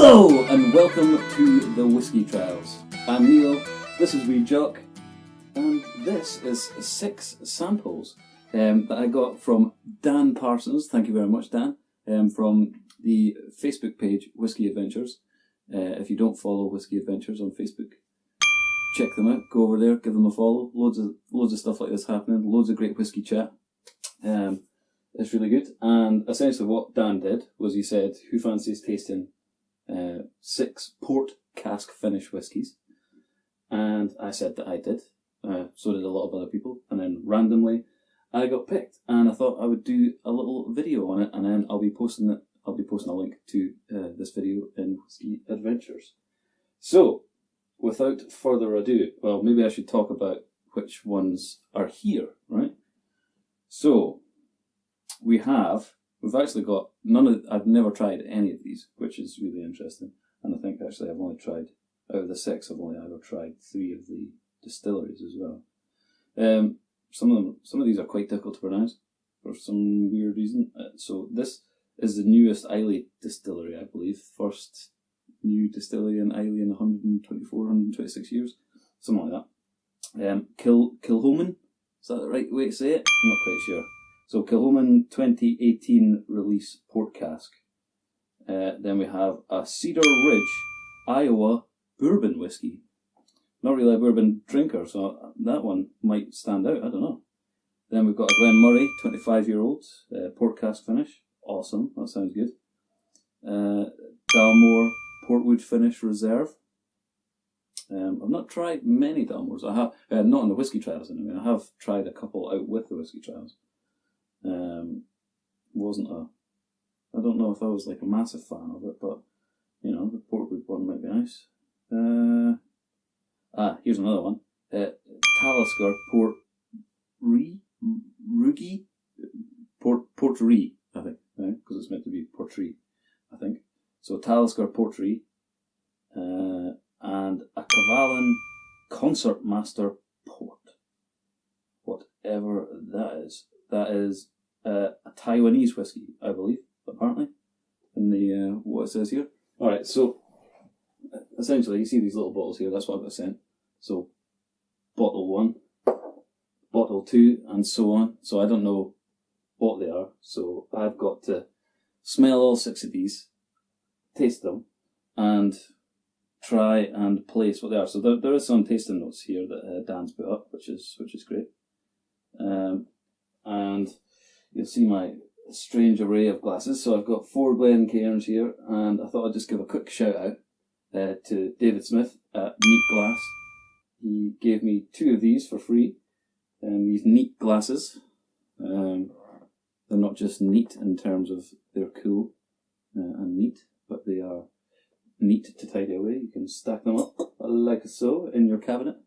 Hello and welcome to the Whiskey Trials. I'm Neil, this is Wee Jock, and this is 6 samples that I got from Dan Parsons. Thank you very much, Dan, from the Facebook page Whiskey Adventures. If you don't follow Whiskey Adventures on Facebook, check them out. Go over there, give them a follow. Loads of stuff like this happening. Loads of great whiskey chat. It's really good. And essentially, what Dan did was he said, "Who fancies tasting 6 Port Cask Finish whiskies?" And I said that I did. So did a lot of other people. And then randomly, I got picked. And I thought I would do a little video on it, and then I'll be posting it. I'll be posting a link to this video in Whiskey Adventures. So, without further ado, well, maybe I should talk about which ones are here, right? So, we've actually got I've never tried any of these, which is really interesting. And I think actually I've only tried, out of the 6, I've only ever tried 3 of the distilleries as well. Some of these are quite difficult to pronounce for some weird reason. So this is the newest Islay distillery, I believe. First new distillery in Islay in 124, 126 years. Something like that. Kilchoman, is that the right way to say it? I'm not quite sure. So Kilchoman 2018 release Port Cask. Then we have a Cedar Ridge, Iowa Bourbon whiskey. Not really a bourbon drinker, so that one might stand out, I don't know. Then we've got a Glen Moray, 25-year-old, Port Cask finish. Awesome, that sounds good. Dalmore Port Wood Reserve. I've not tried many Dalmores. I have, not in the Whiskey Trials anyway. I have tried a couple out with the Whiskey Trials. I don't know if I was like a massive fan of it, but you know, the Portwood one might be nice. Here's another one. Talisker Port Ruighe, Portree, I think, because it's meant to be Portree, I think. So Talisker Portree, and a Kavalan Concertmaster Port, whatever that is. That is a Taiwanese whiskey, I believe, apparently, in the what it says here. Alright, so essentially you see these little bottles here, that's what I got sent. So bottle 1, bottle 2, and so on. So I don't know what they are, so I've got to smell all 6 of these, taste them, and try and place what they are. So there is some tasting notes here that Dan's put up, which is great. And you'll see my strange array of glasses. So I've got 4 Glen Cairns here, and I thought I'd just give a quick shout out to David Smith at Neat Glass. He gave me 2 of these for free, these neat glasses. They're not just neat in terms of they're cool and neat, but they are neat to tidy away. You can stack them up like so in your cabinet.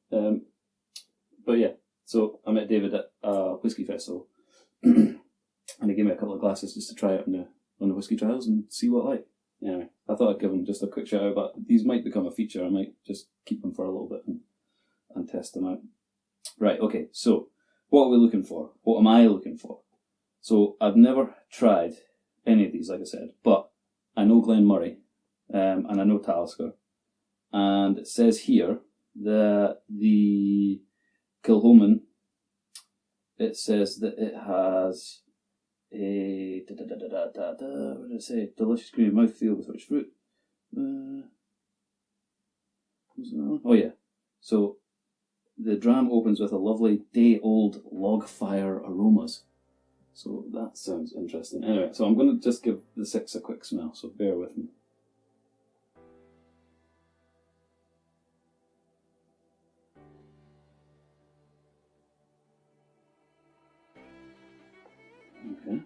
But yeah. So I met David at a whiskey festival, and he gave me a couple of glasses just to try it on the Whiskey Trials and see what I like. Anyway, I thought I'd give them just a quick shout out, but these might become a feature. I might just keep them for a little bit and test them out. Right, okay, so what are we looking for? What am I looking for? So I've never tried any of these, like I said, but I know Glen Moray, and I know Talisker, and it says here that the Kilchoman, it says that it has a what did it say? Delicious creamy mouthfeel with rich fruit. Oh yeah. So the dram opens with a lovely day-old log fire aromas. So that sounds interesting. Anyway, so I'm going to just give the 6 a quick smell, so bear with me. Okay.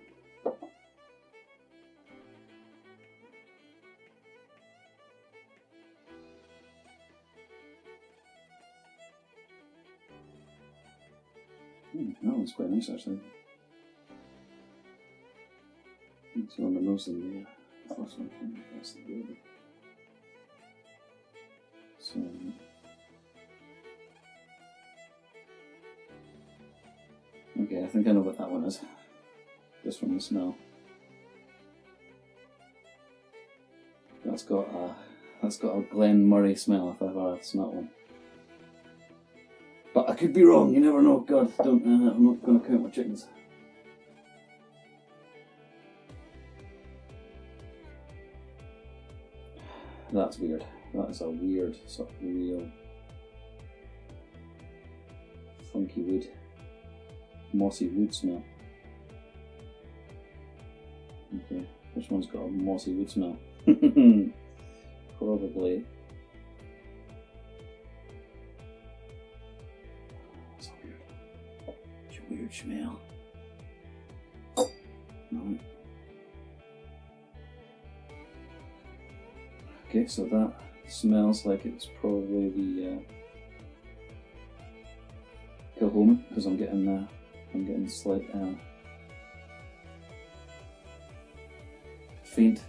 That one's quite nice actually. It's on the nose than the first one. That's the good. So okay, I think I know what that one is. Just from the smell. That's got a Glen Moray smell if I've ever smelt one. But I could be wrong. You never know. God, don't. I'm not going to count my chickens. That's weird. That is a weird sort of real funky wood, mossy wood smell. Okay, which one's got a mossy wood smell? Probably. That's a weird smell. Right. Okay, so that smells like it's probably the Kilchoman, because I'm getting slight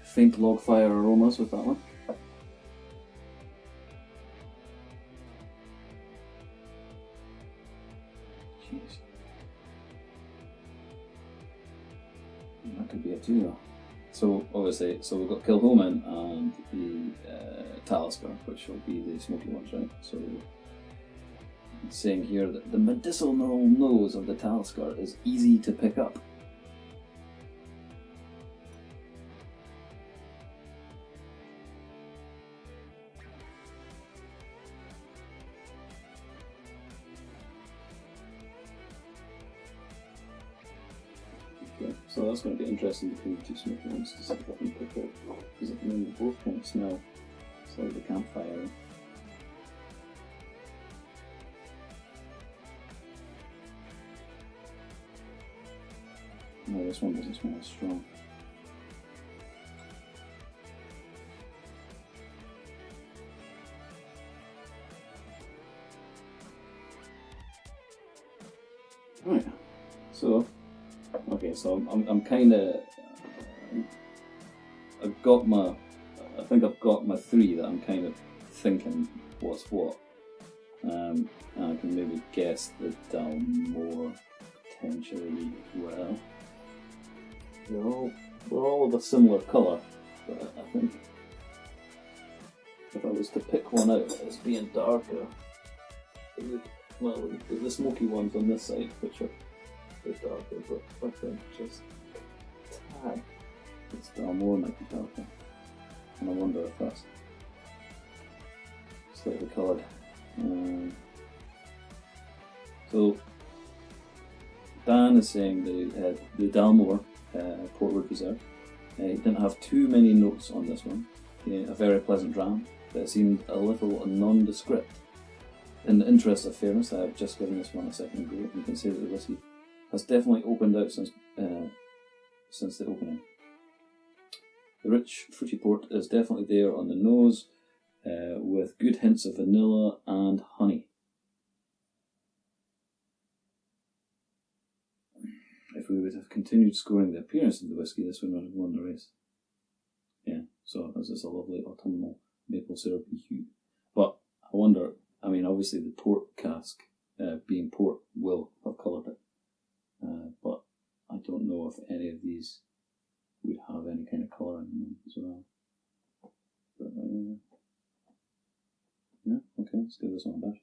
faint log fire aromas with that one. Jeez, that could be a two though. So obviously, we've got Kilchoman and the Talisker, which will be the smoky ones, right? So it's saying here that the medicinal nose of the Talisker is easy to pick up. Okay, so that's going to be interesting between the two smoky ones to see if I can pick out, because at the moment they both kind of smell slightly campfire. No, this one doesn't smell as strong. Right. So, okay. So I'm kind of. I think I've got my three that I'm kind of thinking what's what. And I can maybe guess the Dalmore potentially well. They're all of a similar colour, but I think if I was to pick one out as being darker, it would, well, the smoky ones on this side, which are a bit darker, but I think just a tad, it's Dalmore might be darker, and I wonder if that's slightly coloured. So Dan is saying the Dalmore Port Wood Reserve didn't have too many notes on this one. A very pleasant dram, but it seemed a little nondescript. In the interest of fairness, I have just given this one a second go. You can see that the whisky has definitely opened out since the opening. The rich fruity port is definitely there on the nose, with good hints of vanilla and honey. If we would have continued scoring the appearance of the whisky, this would not have won the race. Yeah, so this is a lovely autumnal maple syrupy hue. But I wonder, I mean, obviously the port cask, being port, will have coloured it. But I don't know if any of these would have any kind of colouring in them as well. But, yeah, okay, let's give this one a bash.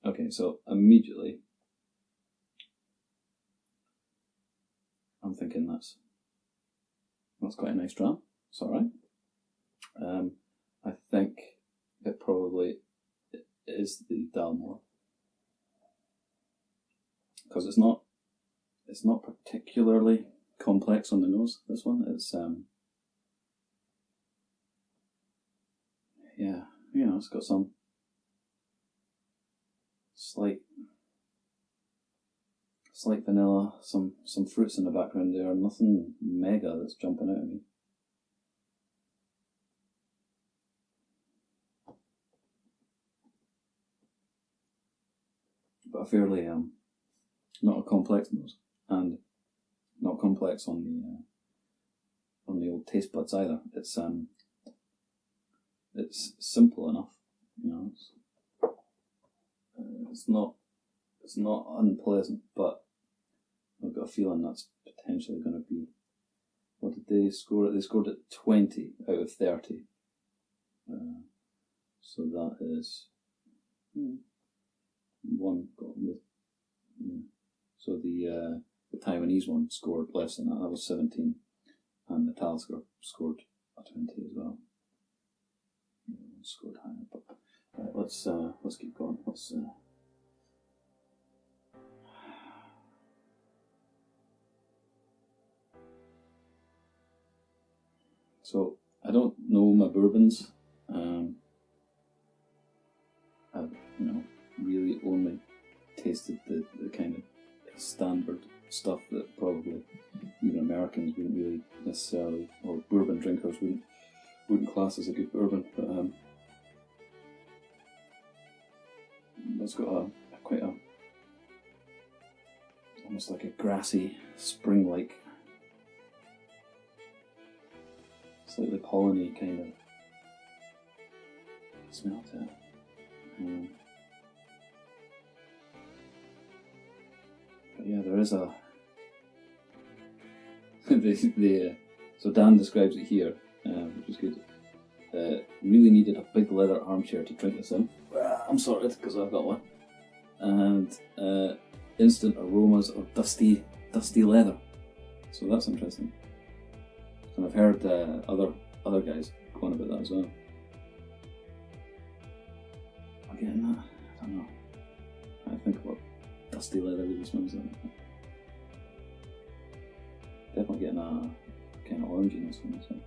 Okay, so immediately I'm thinking that's quite a nice dram. It's alright. I think it probably is the Dalmore, because it's not particularly complex on the nose. This one, it's yeah, you know, it's got some slight vanilla, some fruits in the background there, nothing mega that's jumping out at me. But a fairly not a complex nose, and not complex on the old taste buds either. It's simple enough, you know. it's not unpleasant, but I've got a feeling that's potentially going to be. What did they score it? They scored it 20 out of 30. So that is one got with. Yeah. So the Taiwanese one scored less than that. That was 17, and the Talisker scored a 20 as well. Yeah, scored higher, but let's keep going. So I don't know my bourbons. I've really only tasted the kind of standard stuff that probably even Americans wouldn't really necessarily, or bourbon drinkers wouldn't class as a good bourbon. But it's got quite a almost like a grassy, spring-like, slightly polleny kind of smell to it. But yeah, there is a so Dan describes it here, which is good. Really needed a big leather armchair to drink this in. I'm sorted because I've got one. And instant aromas of dusty leather. So that's interesting. And I've heard other guys go on about that as well. I'm getting that. I don't know. I think what dusty leather really smells like. Definitely getting a kind of oranginess from this one.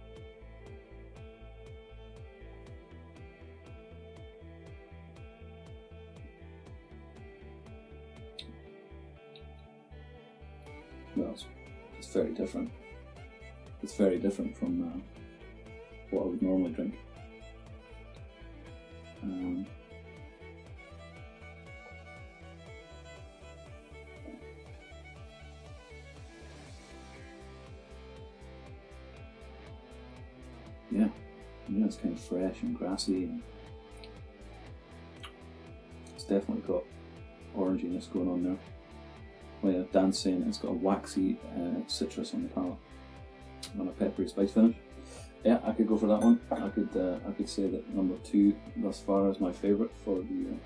Well, it's very different. It's very different from what I would normally drink. Yeah, it's kind of fresh and grassy, and it's definitely got oranginess going on there. Well, yeah, Dan's saying it's got a waxy citrus on the palate, and a peppery spice finish. Yeah, I could go for that one. I could say that number 2 thus far is my favourite for the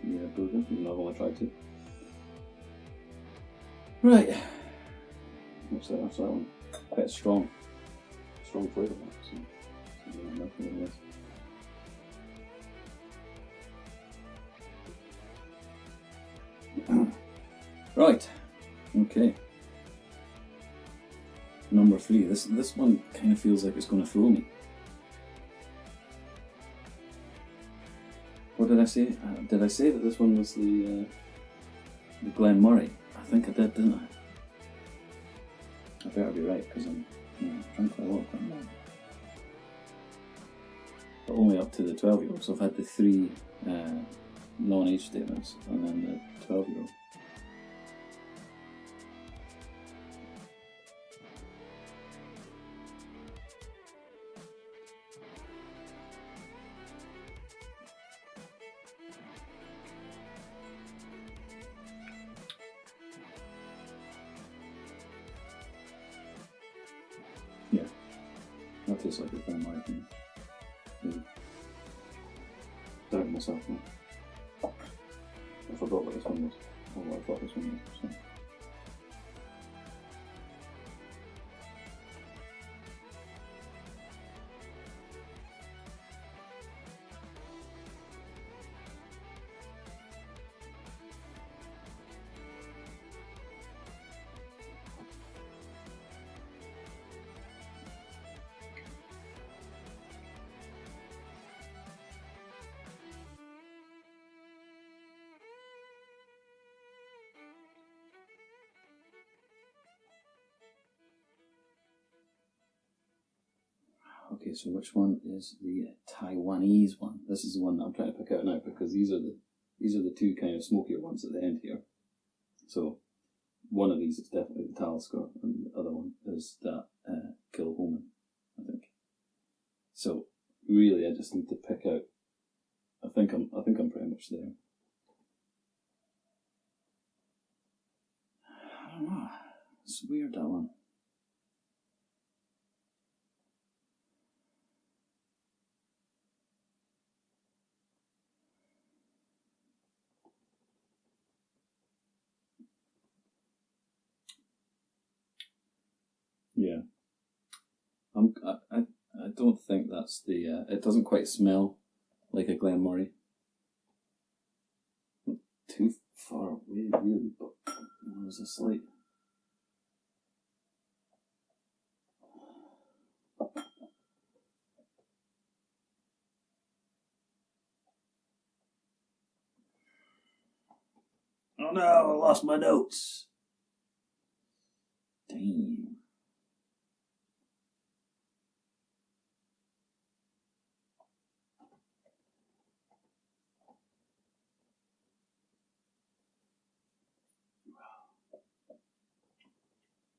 Bourbon, even though I've only tried 2. Right, that's that one. Quite a strong flavour. Right, okay. Number 3. This one kind of feels like it's going to throw me. What did I say? Did I say that this one was the Glen Moray? I think I did, didn't I? I better be right because I'm drank quite a lot of Glen Moray. But only up to the 12-year-old. So I've had the 3 non-age statements and then the 12-year-old. Yeah, that tastes like a Glen Moray to me. Doubt myself now. I forgot what this one was, or what I thought this one was. So. Okay, so which one is the Taiwanese one? This is the one that I'm trying to pick out now because these are the 2 kind of smokier ones at the end here. So one of these is definitely the Talisker, and the other one is that Kilchoman, I think. So really, I just need to pick out. I think I'm pretty much there. don't know. It's weird, that one. Yeah. I don't think that's the... it doesn't quite smell like a Glen Moray. Too far away, really, but there's a slight... Oh no, I lost my notes. Damn.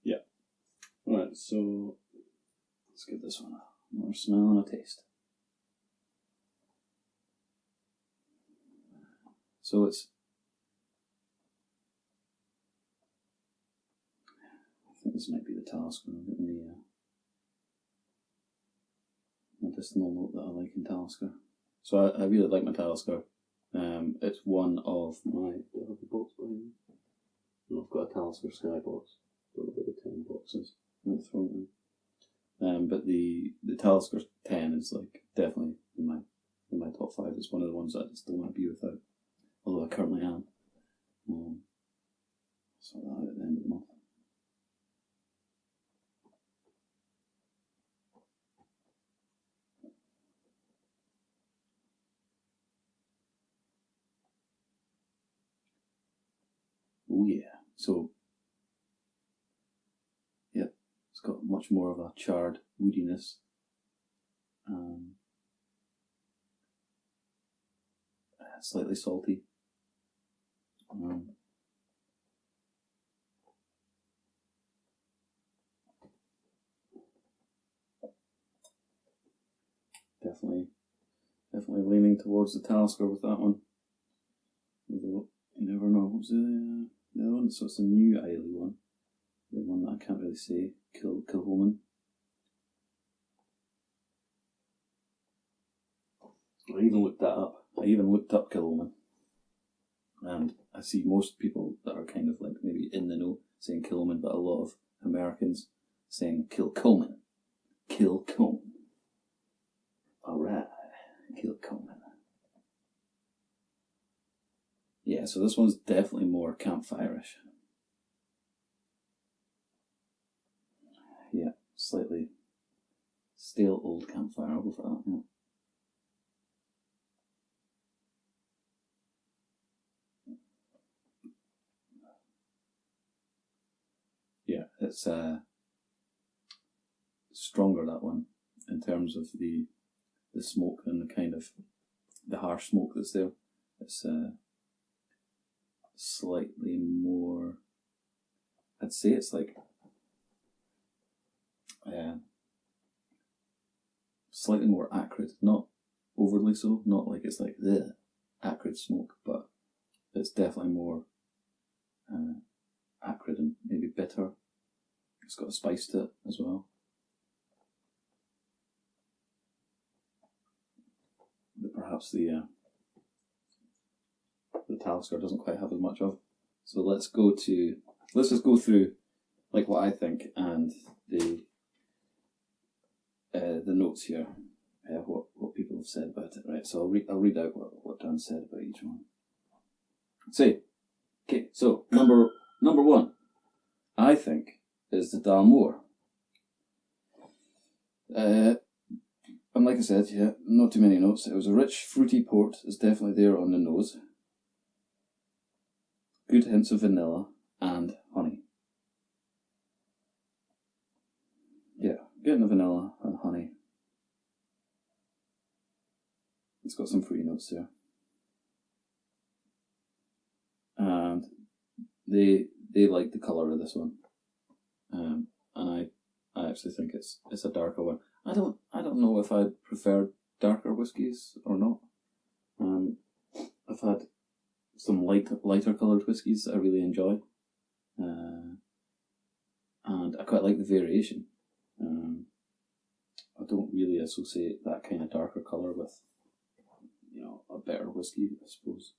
Yeah. Alright, so let's give this one another smell and a taste. So it's... I think this might be the Talisker. I'm getting the medicinal note that I like in Talisker. So I really like my Talisker. It's one of my... Do I have the box behind me? No, I've got a Talisker Sky box. Got about the 10 boxes. I'm going to throw it in. But the Talisker 10 is like definitely in my top 5. It's one of the ones that I just don't want to be without. Although I currently am. Sort that out at the end of the month. Oh yeah. So yeah, it's got much more of a charred woodiness. Slightly salty. Definitely leaning towards the Talisker with that one. Although you never know. What's the other one? So it's the new Islay one. The one that I can't really say. Kilchoman. I even looked that up. I even looked up Kilchoman. And I see most people that are kind of like maybe in the know saying Kilchoman, but a lot of Americans saying Kilchoman. Kilchoman. Alright. Kilchoman. Yeah, so this one's definitely more campfire-ish. Yeah, slightly stale old campfire, I'll go for that, yeah. Yeah, it's stronger, that one, in terms of the smoke and the kind of the harsh smoke that's there. It's slightly more, I'd say it's like slightly more acrid, not overly so, not like it's like the acrid smoke, but it's definitely more acrid and maybe bitter. It's got a spice to it as well. That perhaps the Talisker doesn't quite have as much of. So let's just go through like what I think and the notes here, what people have said about it. Right, so I'll read out what Dan said about each one. Okay, so number one, I think, is the Dalmore. And like I said, yeah, not too many notes. It was a rich, fruity port. It's definitely there on the nose. Good hints of vanilla and honey. Yeah, getting the vanilla and honey. It's got some fruity notes there. And they like the colour of this one. And I actually think it's a darker one. I don't know if I prefer darker whiskies or not. I've had some lighter coloured whiskies that I really enjoy. and I quite like the variation. I don't really associate that kind of darker colour with, a better whiskey, I suppose.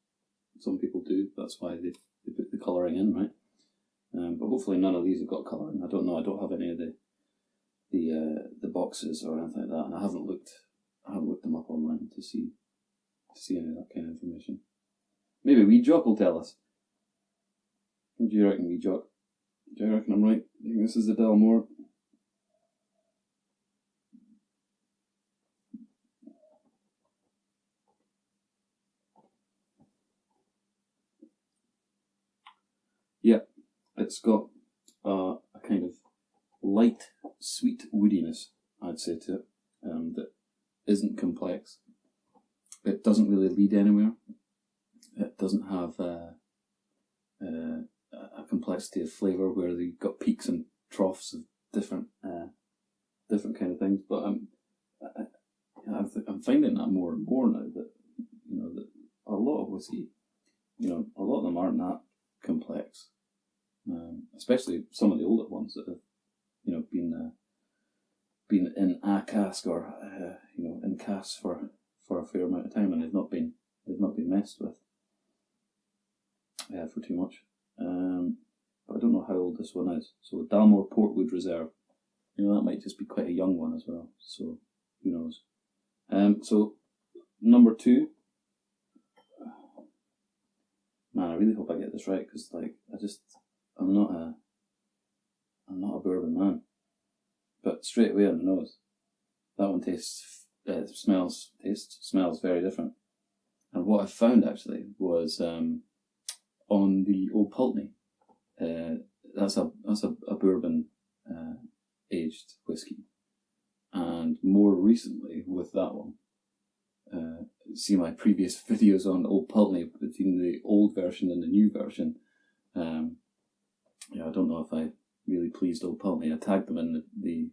Some people do, that's why they put the colouring in, right? But hopefully none of these have got colouring. I don't know, I don't have any of the boxes or anything like that, and I haven't looked them up online to see any of that kind of information. Maybe Wee Jock will tell us. What do you reckon, Wee Jock? Do you reckon I'm right? I think this is the Dalmore. Yeah, it's got a kind of light, sweet woodiness, I'd say, to it, that isn't complex. It doesn't really lead anywhere. It doesn't have a complexity of flavour where you've got peaks and troughs of different kind of things. But I'm finding that more and more now that that a lot of whiskey, a lot of them aren't that complex, especially some of the older ones that have been in a cask or in casks for a fair amount of time, and they've not been messed with for too much. But I don't know how old this one is. So Dalmore Port Wood Reserve, that might just be quite a young one as well. So who knows? So number 2. Man, I really hope I get this right, because I'm not a bourbon man. But straight away on the nose, that one smells very different. And what I found actually was on the Old Pulteney. That's a bourbon aged whiskey, and more recently with that one. See my previous videos on Old Pulteney between the old version and the new version. I don't know if I really pleased Old Pulteney. I tagged them in the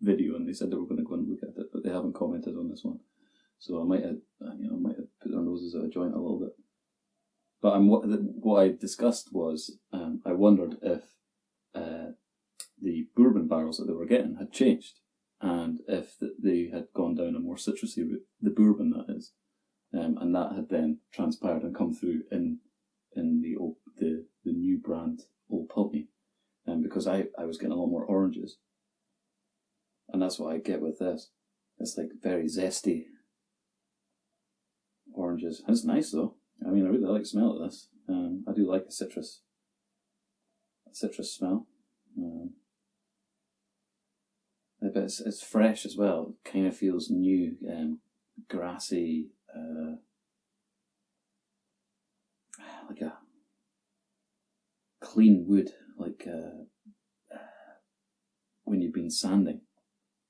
video, and they said they were going to go and look at it, but they haven't commented on this one. So I might have put their noses out of joint a little bit. But what I discussed was I wondered if the bourbon barrels that they were getting had changed, and if they had gone down a more citrusy route, the bourbon that is, and that had then transpired and come through in the new brand Old Pulteney, because I was getting a lot more oranges, and that's what I get with this. It's like very zesty oranges. It's nice though. I mean, I really like the smell of this. I do like a citrus smell. But it's fresh as well. It kind of feels new, grassy, like a clean wood, like when you've been sanding.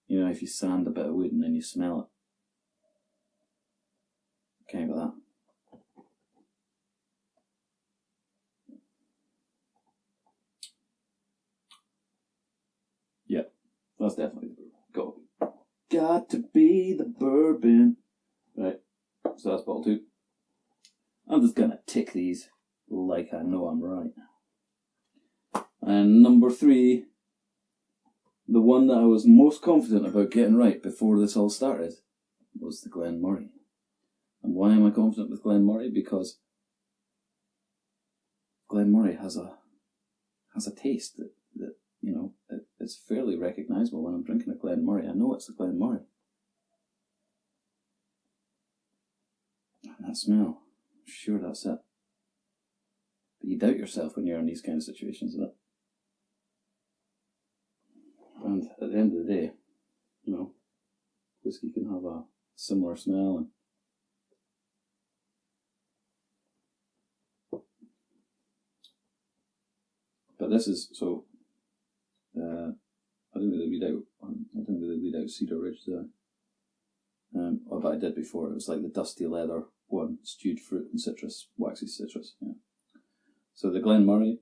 If you sand a bit of wood and then you smell it. Kind of that. Yeah, that's definitely the bourbon. Got to be the bourbon. Right, so that's bottle 2. I'm just gonna tick these like I know I'm right. And number 3, the one that I was most confident about getting right before this all started, was the Glen Moray. And why am I confident with Glen Moray? Because Glen Moray has a taste that it's fairly recognisable when I'm drinking a Glen Moray. I know it's a Glen Moray. And that smell, I'm sure that's it. But you doubt yourself when you're in these kind of situations, isn't it? And at the end of the day, whiskey can have a similar smell. But this is so. I didn't really read out Cedar Ridge, did I? But I did before. It was like the dusty leather one, stewed fruit and citrus, waxy citrus. Yeah. So the Glen Moray,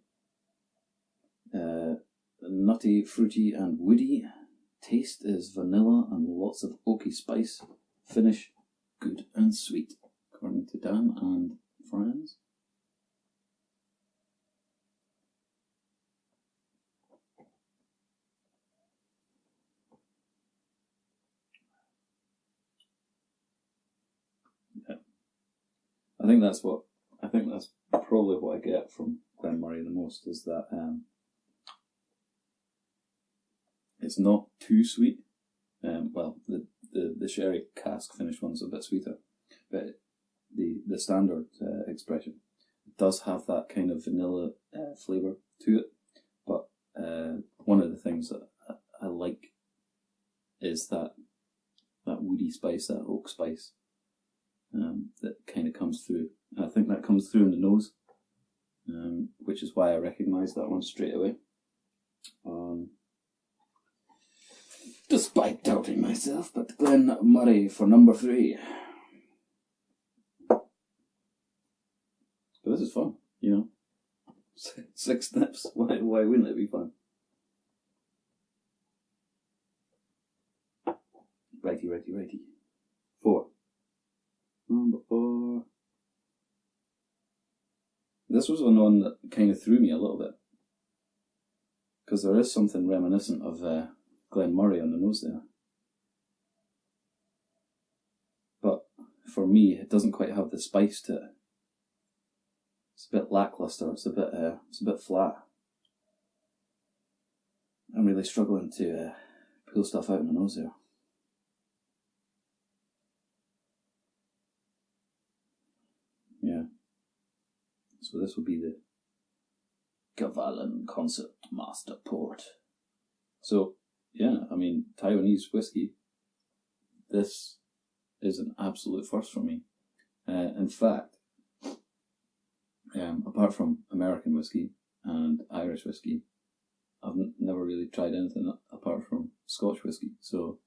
nutty, fruity, and woody. Taste is vanilla and lots of oaky spice. Finish good and sweet, according to Dan and friends. I think that's probably what I get from Glen Moray the most, is that it's not too sweet. Well, the sherry cask finished one's a bit sweeter, but the standard expression does have that kind of vanilla flavour to it. But one of the things that I like is that woody spice, that oak spice, that kind of comes through. And I think that comes through in the nose, which is why I recognise that one straight away. Despite doubting myself, but Glen Moray for number 3. But this is fun, you know. 6 snips. Why wouldn't it be fun? Righty. 4. Number 4. This was one that kind of threw me a little bit, because there is something reminiscent of Glen Moray on the nose there. But for me, it doesn't quite have the spice to it. It's a bit lackluster. It's a bit flat. I'm really struggling to pull stuff out in the nose there. Yeah. So this will be the Kavalan Concertmaster Port. So, yeah, I mean, Taiwanese whiskey, this is an absolute first for me. In fact, apart from American whiskey and Irish whiskey, I've never really tried anything apart from Scotch whiskey. So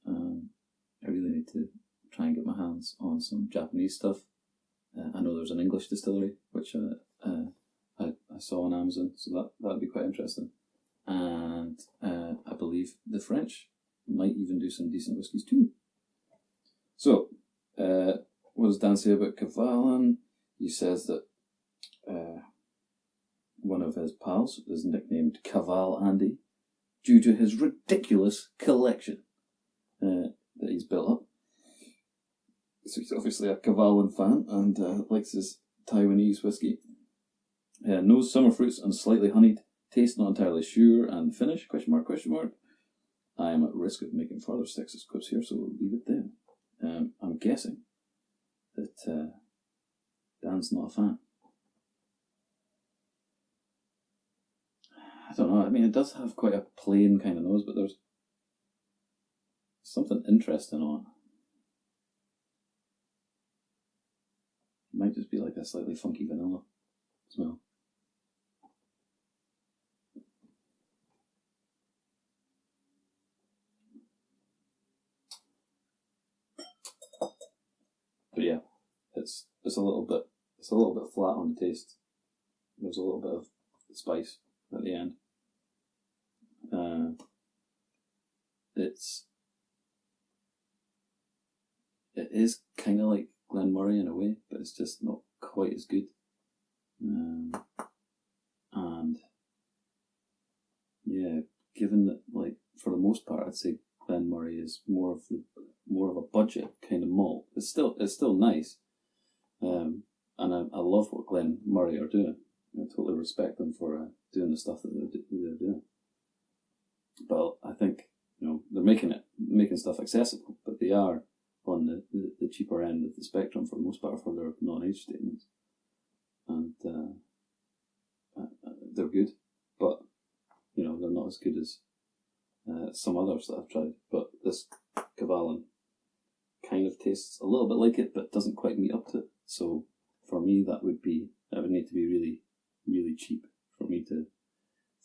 I really need to try and get my hands on some Japanese stuff. I know there's an English distillery, which I saw on Amazon, so that would be quite interesting. And I believe the French might even do some decent whiskies too. So, what does Dan say about Kavalan? He says that one of his pals is nicknamed Kaval Andy due to his ridiculous collection that he's built up. So he's obviously a Kavalan fan and likes his Taiwanese whiskey. Nose, summer fruits and slightly honeyed. Taste not entirely sure, and finish, ? I am at risk of making further sexist quips here, so we'll leave it there. I'm guessing that Dan's not a fan. I don't know, I mean, it does have quite a plain kind of nose, but there's something interesting on it. It might just be like a slightly funky vanilla smell. But yeah, it's a little bit flat on the taste. There's a little bit of spice at the end. It is kind of like Glen Moray in a way, but it's just not quite as good. And yeah, given that, like, for the most part, I'd say Glen Moray is more of a budget kind of malt. It's still nice, and I love what Glen Moray are doing. I totally respect them for doing the stuff that they're doing. But I think, you know, they're making stuff accessible, but they are on the cheaper end of the spectrum for the most part for their non-age statements, and they're good, but you know, they're not as good as some others that I've tried. But this Kavalan kind of tastes a little bit like it, but doesn't quite meet up to it. So for me, that would need to be really, really cheap for me to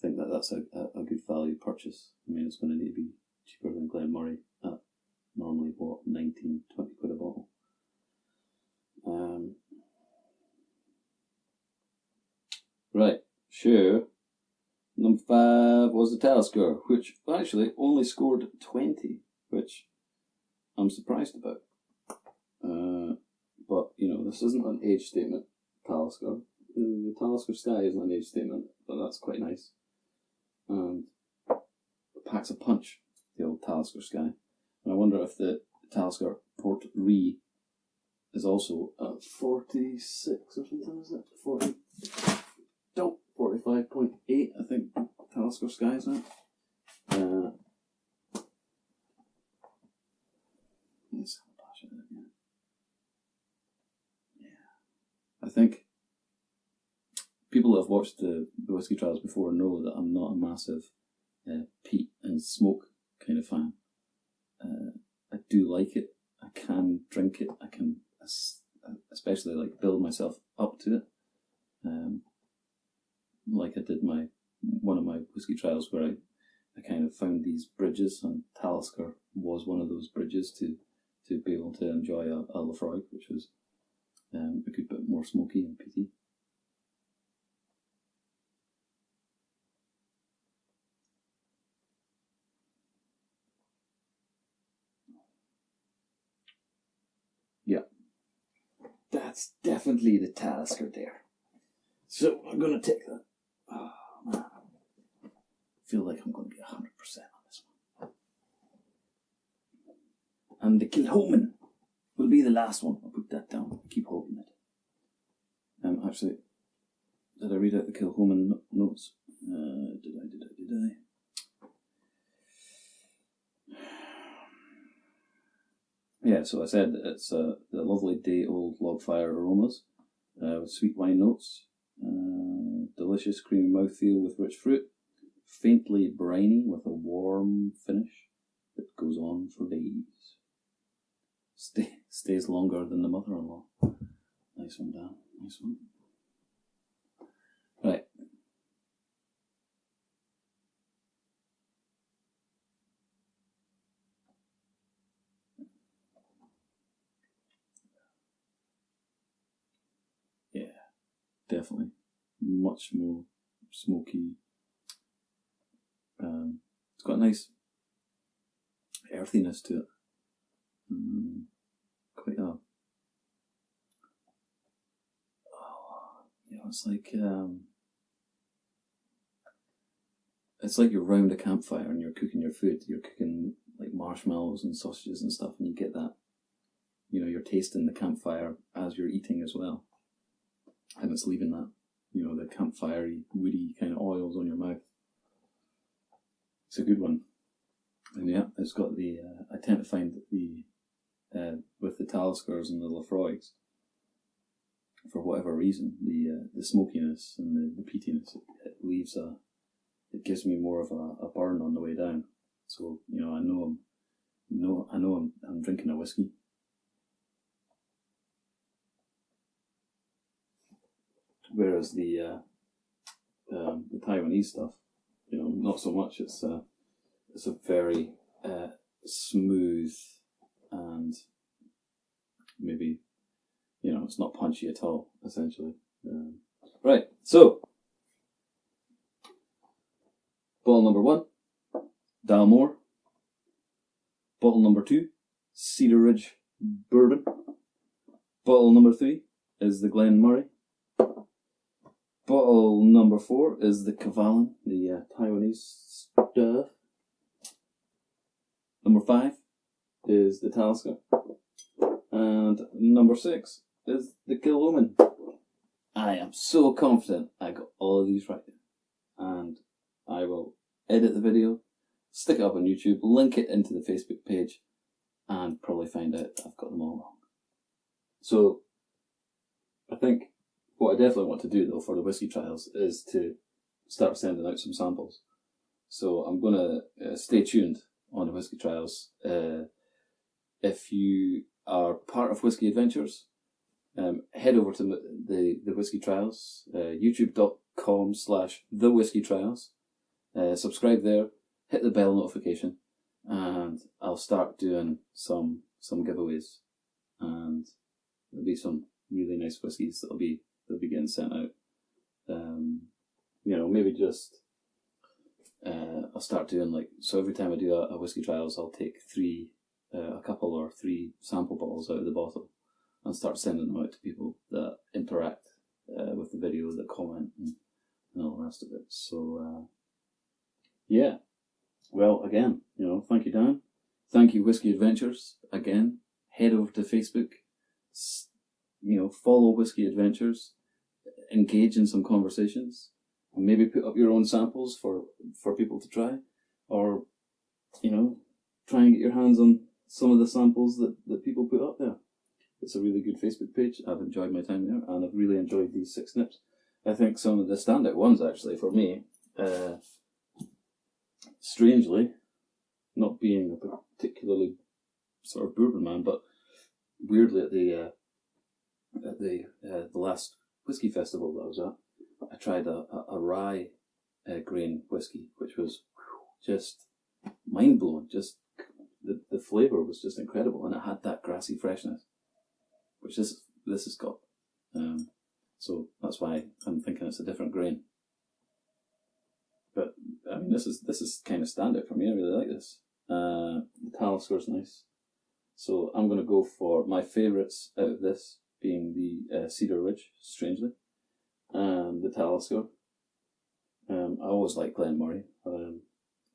think that that's a good value purchase. I mean, it's going to need to be cheaper than Glen Moray at normally, 19, 20 quid a bottle. Right, sure. Number 5 was the Talisker, which actually only scored 20, which I'm surprised about. But, you know, this isn't an age statement, Talisker. The Talisker Sky isn't an age statement, but that's quite nice. And it packs a punch, the old Talisker Sky. And I wonder if the Talisker Port Ruighe is also at 46 or something, is it? 40. No, 45.8, I think Talisker Sky's at. Let's bash it again. Yeah. I think people that have watched the Whiskey Trials before know that I'm not a massive peat and smoke kind of fan. I do like it. I can drink it. I can especially like build myself up to it. Like I did one of my whiskey trials where I kind of found these bridges, and Talisker was one of those bridges to be able to enjoy a Laphroaig, which was a good bit more smoky and peaty. Yeah, that's definitely the Talisker there. So I'm going to take that. Oh man, I feel like I'm going to get 100% on this one. And the Kilchoman will be the last one. I'll put that down. Keep holding it. Actually, did I read out the Kilchoman notes? Did I? Yeah, so I said it's the lovely day-old log fire aromas with sweet wine notes, delicious creamy mouthfeel with rich fruit, faintly briny with a warm finish that goes on for days. Stays longer than the mother-in-law. Nice one, Dan. Nice one. Right. Yeah, definitely. Much more smoky. It's got a nice earthiness to it. Quite a... it's like you're round a campfire and you're cooking your food. You're cooking like marshmallows and sausages and stuff, and you get that, you're tasting the campfire as you're eating as well. And it's leaving that, the campfirey, woody kind of oils on your mouth. It's a good one. And yeah, it's got the, I tend to find that with the Taliskers and the Laphroaigs, for whatever reason, the smokiness and the peatiness, it leaves it gives me more of a burn on the way down. So, I know I'm drinking a whiskey. Whereas the Taiwanese stuff, not so much. It's a very smooth and maybe, it's not punchy at all, essentially. Right, so bottle number 1, Dalmore. Bottle number 2, Cedar Ridge Bourbon. Bottle number 3 is the Glen Moray. Bottle number 4 is the Kavalan, the Taiwanese stuff. Number 5 is the Talisker. And number 6 is the Kilchoman. I am so confident I got all of these right. And I will edit the video, stick it up on YouTube, link it into the Facebook page, and probably find out I've got them all wrong. So, I think what I definitely want to do though for the whiskey trials is to start sending out some samples. So I'm going to stay tuned on the whiskey trials. If you are part of Whiskey Adventures, head over to the Whiskey Trials, youtube.com/The Whiskey Trials. Subscribe there, hit the bell notification, and I'll start doing some giveaways. And there'll be some really nice whiskies that'll be getting sent out. Maybe just I'll start doing so every time I do a whiskey trials, I'll take a couple or 3 sample bottles out of the bottle and start sending them out to people that interact with the video, that comment, and all the rest of it. So yeah, well, again, thank you, Dan. Thank you, Whiskey Adventures. Again, head over to Facebook, follow whiskey adventures, engage in some conversations, and maybe put up your own samples for people to try, or try and get your hands on some of the samples that people put up there. It's a really good Facebook page. I've enjoyed my time there, and I've really enjoyed these 6 nips. I think some of the standout ones, actually, for me, strangely, not being a particularly sort of bourbon man, but weirdly at the last whiskey festival that I was at, I tried a rye grain whiskey, which was just mind blowing. Just the flavour was just incredible, and it had that grassy freshness, which this has got. So that's why I'm thinking it's a different grain. But I mean, this is kind of standout for me. I really like this. The Talisker's nice. So I'm going to go for my favourites out of this being the Cedar Ridge, strangely, and the Talisker. I always like Glen Moray. I'm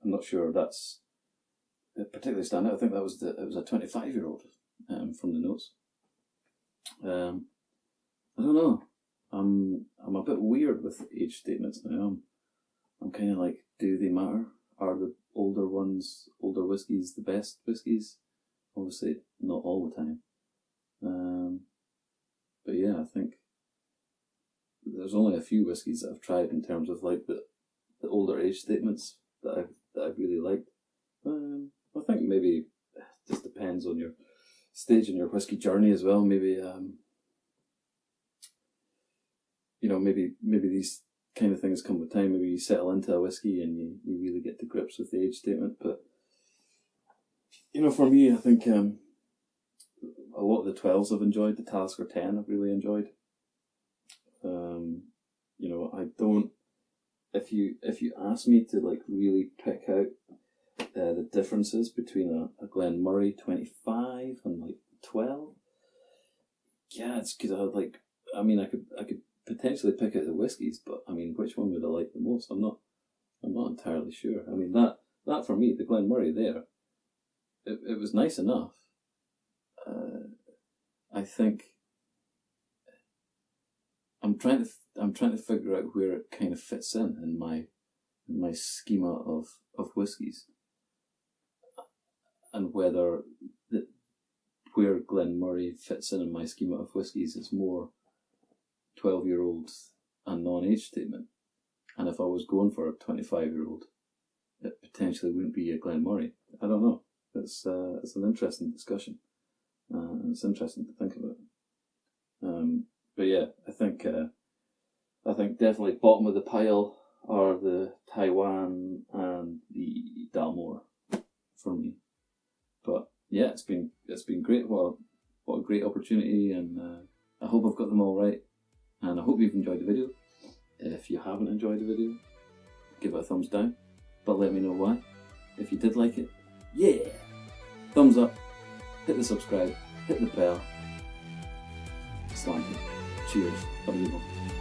not sure that's particularly standout. I think it was a 25-year-old from the notes. I don't know. I'm a bit weird with age statements now. I'm kind of like, do they matter? Are the older whiskies the best whiskies? Obviously, not all the time. But yeah, I think there's only a few whiskies that I've tried in terms of like the older age statements that I've really liked. I think maybe it just depends on your stage in your whiskey journey as well. Maybe maybe these kind of things come with time. Maybe you settle into a whiskey and you really get to grips with the age statement. But for me, I think a lot of the 12s I've enjoyed. The Talisker 10 I've really enjoyed. I don't. If you ask me to like really pick out the differences between a Glen Moray 25 and like 12, yeah, it's because I could potentially pick out the whiskies, but I mean, which one would I like the most? I'm not entirely sure. I mean, that for me, the Glen Moray there, it was nice enough. I think I'm trying to figure out where it kind of fits in my schema of whiskies, and whether where Glen Moray fits in my schema of whiskies is more 12-year-old and non-age statement, and if I was going for a 25-year-old, it potentially wouldn't be a Glen Moray. I don't know. It's an interesting discussion. It's interesting to think about. But yeah, I think definitely bottom of the pile are the Taiwan and the Dalmore for me. But yeah, it's been great. What a great opportunity, and I hope I've got them all right. And I hope you've enjoyed the video. If you haven't enjoyed the video, give it a thumbs down, but let me know why. If you did like it, yeah, thumbs up, hit the subscribe, hit the bell, slanky. Cheers. Have a good one.